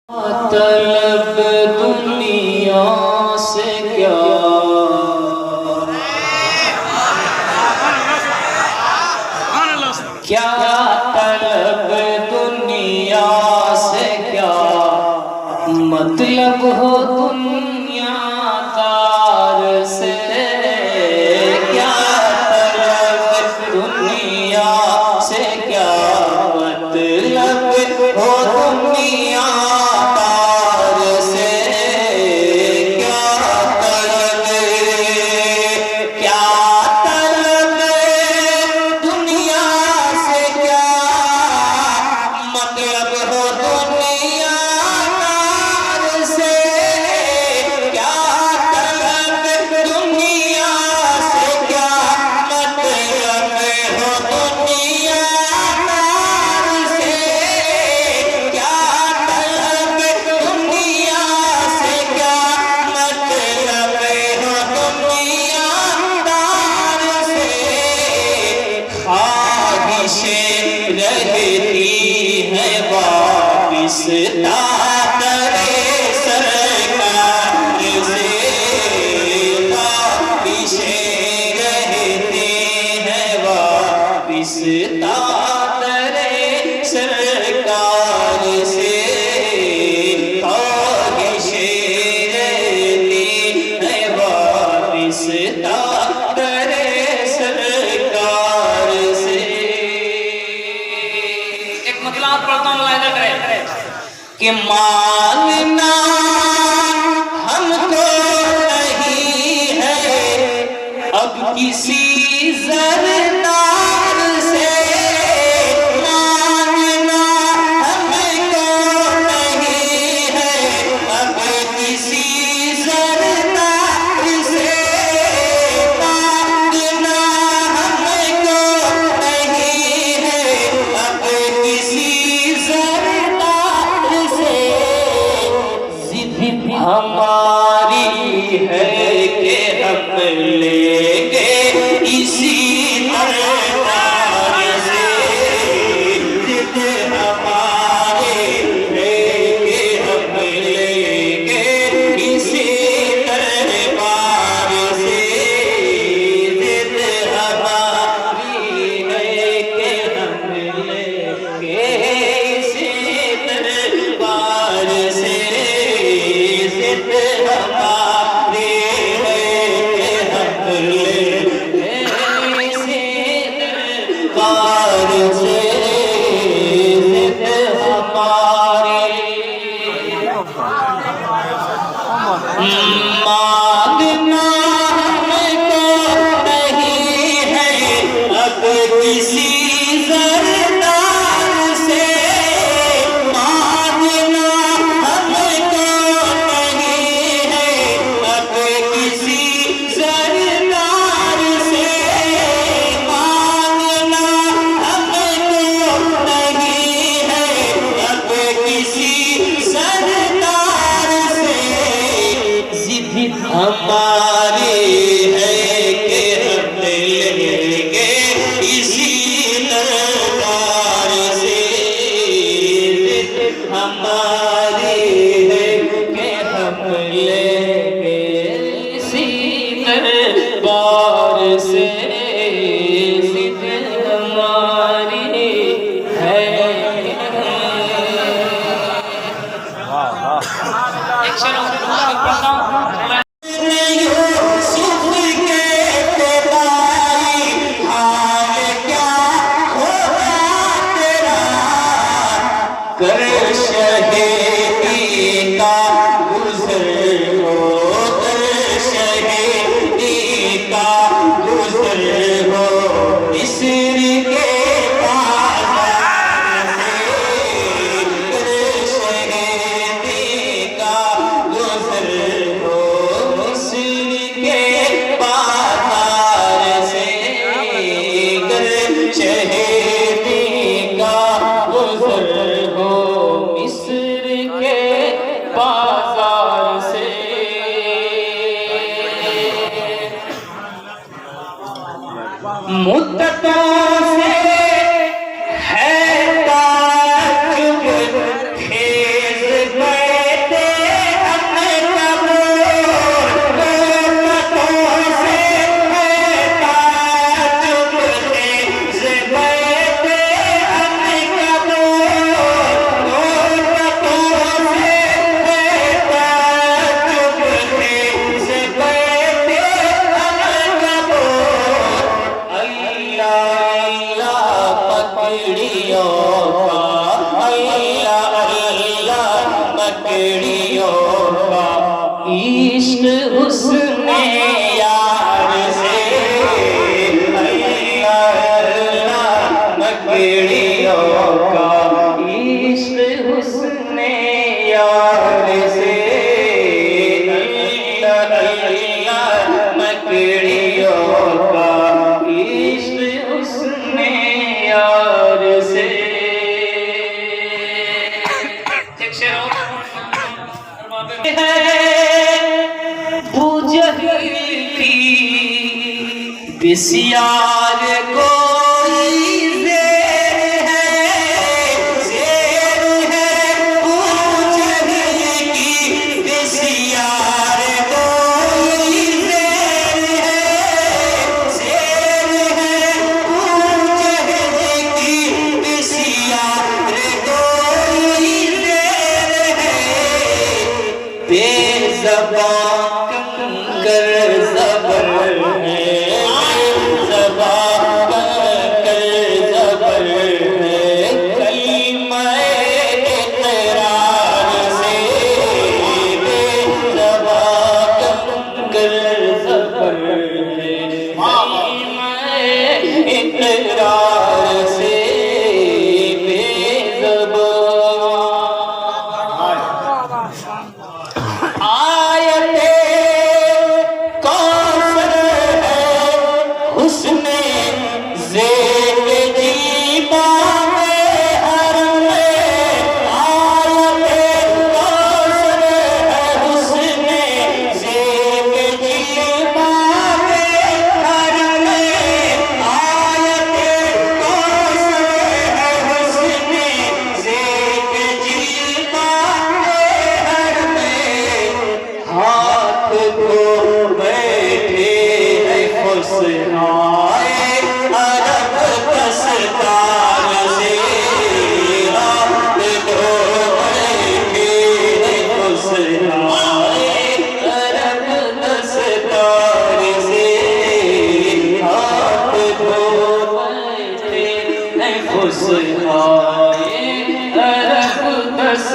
तलब दुनिया से क्या तलब दुनिया से क्या मतलब हो दुनिया दार से। क्या तलब दुनिया से क्या मतलब हो दुनिया रहती है वापिस तारे सरकार से। वापिस रहती है वापिस तारे सरकार से। वापिस रहती है वापिस तारे सरकार से। पढ़ता हूँ कि मानना हमको नहीं है अब किसी ज़रदार से। मानना हमको नहीं है अब किसी ज़रदार से। मानना हमको नहीं है अब किसी हमारी है कि हम लेंगे इसी दरबार से। जिद हमारी है कि हम लेंगे इसी दरबार से। जिद हमारी है कि हम लेंगे इसी दरबार से। मांगना हमको नहीं है अब किसी ज़रदार से। मांगना हमको नहीं है अब किसी ज़रदार से। मांगना हमको नहीं है अब किसी ज़रदार से। हमारी है कि हम लेंगे इसी दरबार से। हमारी है कि हम लेंगे इसी दरबार से। हमारी है। कर शहीदी का गुज़र हो, कर शहीदी का गुज़र हो मिस्र के बाज़ार से। कर शहीदी का गुज़र हो मिस्र के बाज़ार से। कर शहीदी का गुज़र हो मिस्र के बाजार से। मुद्दतों से है ताजुब खेज़ मकड़ियों का इश्क हुस्ने यार से मकड़ियों का इश्क हुस्ने यार से मकड़ियों का इश्क हुस्ने यार से। बिसियार कोई ज़ेर है पूजने की बिसियार कोई ज़ेर है पूजने की बिसियार कोई ज़ेर है बेज़बान कर ज़बर है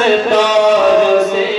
दस्तार से